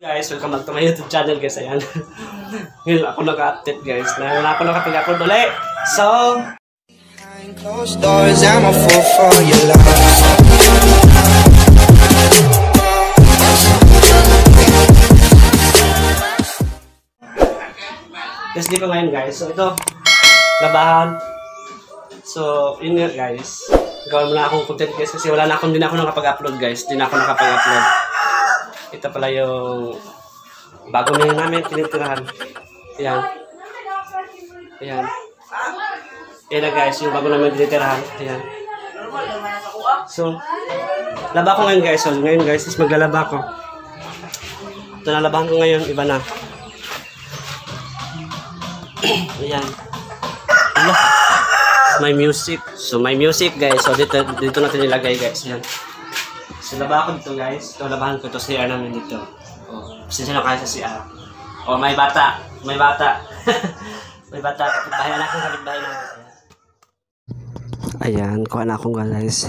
Guys, welcome back to my YouTube channel guys. Ayan. Ngayon ako nag-update guys. Ngayon ako nakapag-upload ulit. So, behind closed doors, I'm a fool for your love. yes, dito ngayon guys. So, ito. Labahan. So, yun nga guys. Gawin mo na akong content guys kasi wala na akong din ako nakapag-upload guys. Din ako nakapag-upload. Ito pala yung bago na yung namin tinitirahan. Ayan. Ayan. Ayan na guys, yung bago namin tinitirahan. Ayan. So, laba ko ngayon guys. So, ngayon guys, is maglalaba ko. Ito na labahan ko ngayon, iba na. Ayan. Ayan. May music. So, may music guys. So, dito natin nilagay guys. Ayan. So, laba ko dito guys. Ito, labahan ko ito sa CR namin dito. O, pasensya na kayo sa CR. O, may bata. May bata. May bata. Kapitbahay na akong kapitbahay na. Ayan, kuha na akong guys.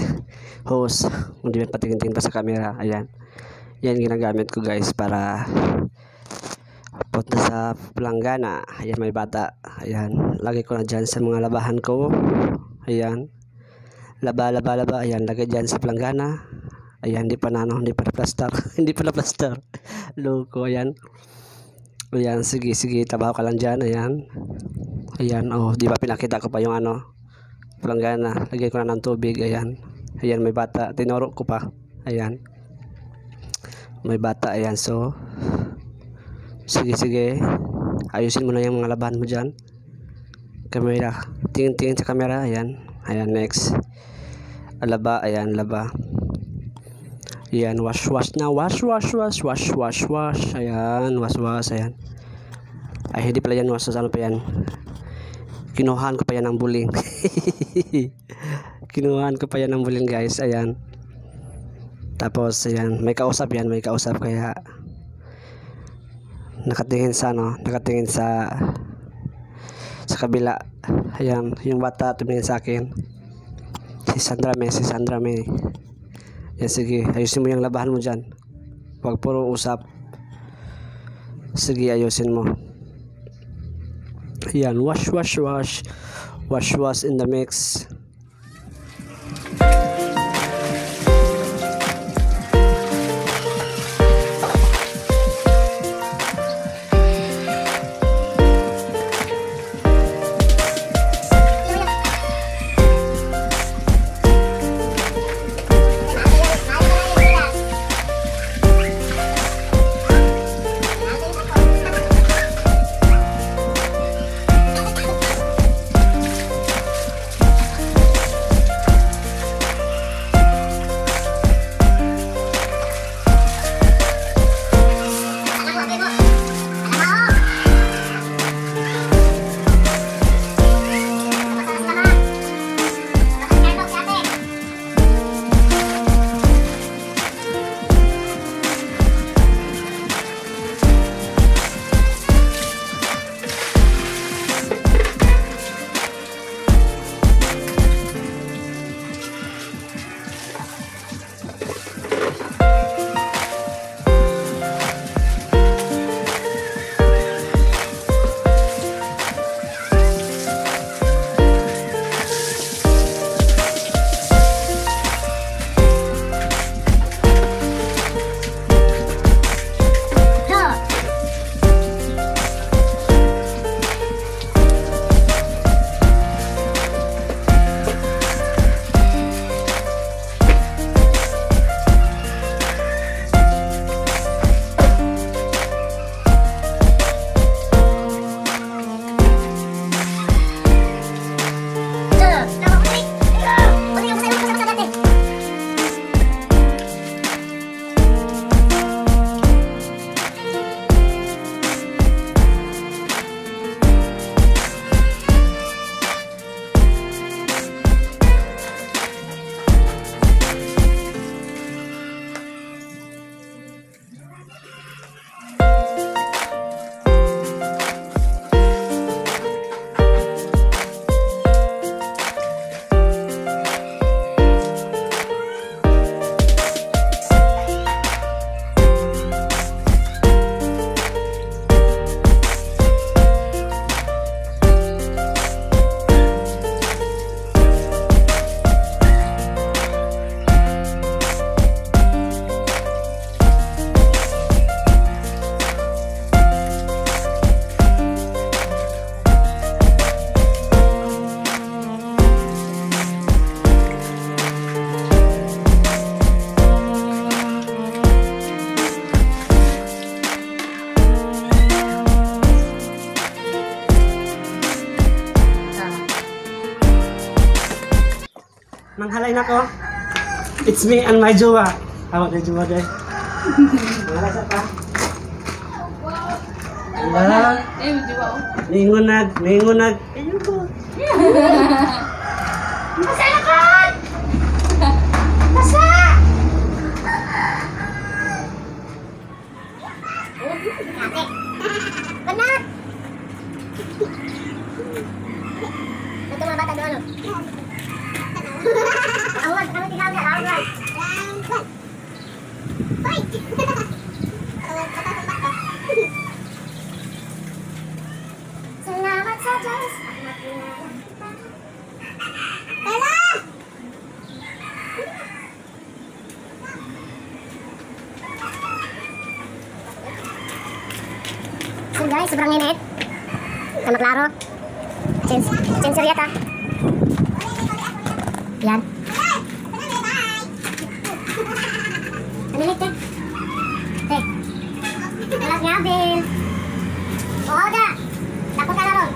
Host. Hindi may patingin-tingin pa sa camera. Ayan. Yan ginagamit ko guys para punta sa planggana. Ayan, may bata. Ayan. Lagay ko na dyan sa mga labahan ko. Ayan. Laba. Ayan, lagay dyan sa planggana. Ayan, hindi pa na plaster. Hindi pa na plaster. Loko, ayan. Ayan, sige, trabaho ka lang dyan, ayan. Ayan, oh, di ba pinakita ko pa yung planggana. Lagay ko na ng tubig, ayan. Ayan, may bata. Tinuro ko pa. Ayan. May bata, ayan. So, sige. Ayusin mo na yung mga labahan mo dyan. Camera. Tingin sa camera, ayan. Ayan, next. Laba, ayan, laba. Ayan, wash na, wash. Ayan, wash, ayan. Ay, hindi pala yan wash, ano pa yan? Kinuhaan ko pa yan ng buling. Kinuhaan ko pa yan ng buling, guys, ayan. Tapos, ayan, may kausap kaya nakatingin sa kabila. Ayan, yung bata tumingin sa akin. Si Sandra May. Yan, sige, ayusin mo yung labahan mo dyan. Huwag puro usap. Sige, ayusin mo. Yan, wash in the mix. Manghalay na ko. It's me and my jowa. Tawag na jowa dahil. Manghalay sa pa. Ala. Ningunag. Ayun ko. Basa na ka! Basa! Benar! Ito mga bata doon. Awag, kami tinggal na. Awag. Hoy! Salamat sa Diyos. Tala! So guys, sobrang init. Sama klaro. Sensor yata. Yan. Panilit eh. Eh. Alas nga, Bill. Oo, da. Takot ka na ron.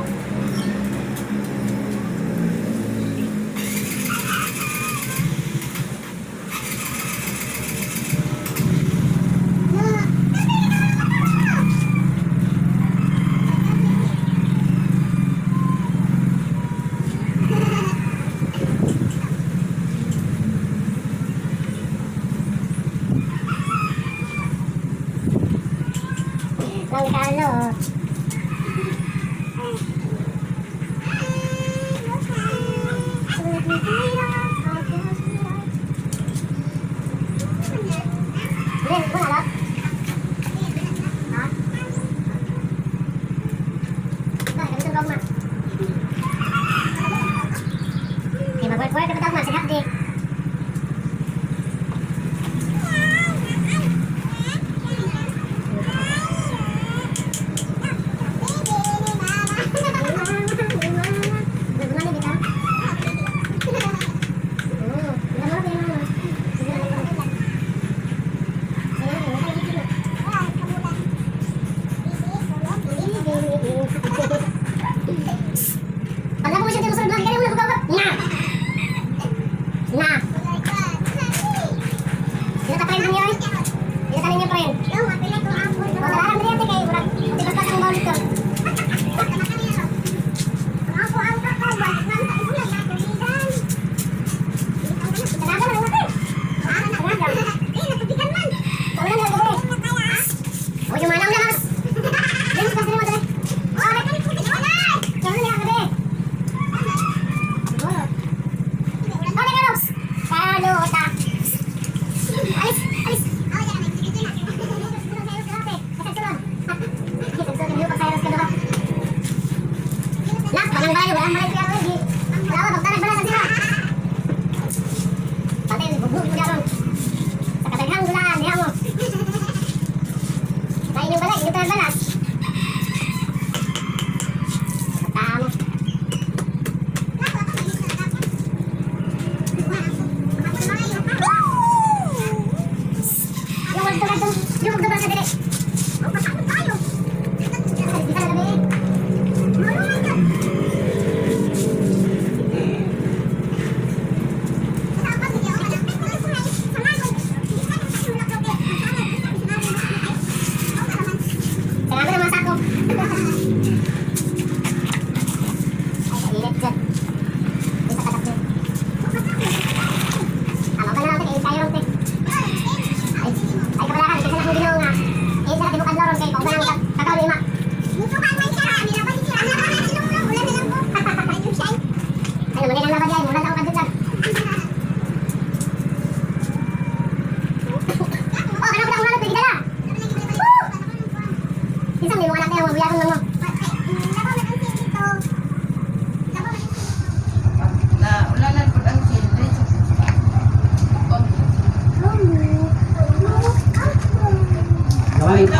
Kalau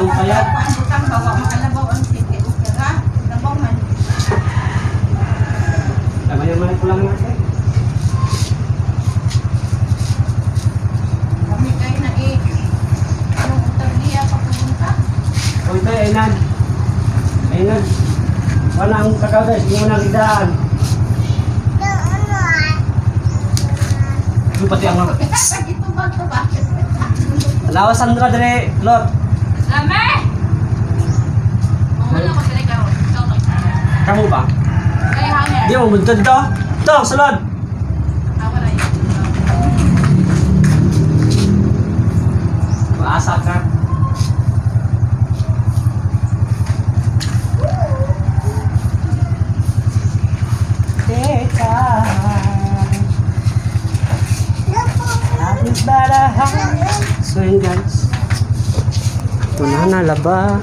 Ang payat. Butang bawa makalabaw ang ticket. Kaya, labaw man. Tama yung mga pulang natin. Kami kayo na anong utarliya pagpunta? O ito, Ainan. Ainan. Wala ang kakao guys, hindi mo nang idaan. pati ang mga. Alawa Sandra dire, Lord. Lame! Wala ko sila karon. Kamu ba? Kaya hangin. Di mo buntod dito. Ito, sulod. Wala yun. Maasa ka. Teka. Ating barahan. So yun guys. Ito na laba.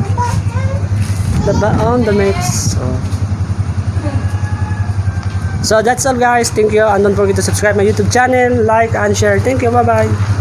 Laba on the mix. So that's all guys. Thank you. And don't forget to subscribe my YouTube channel, like and share. Thank you. Bye bye.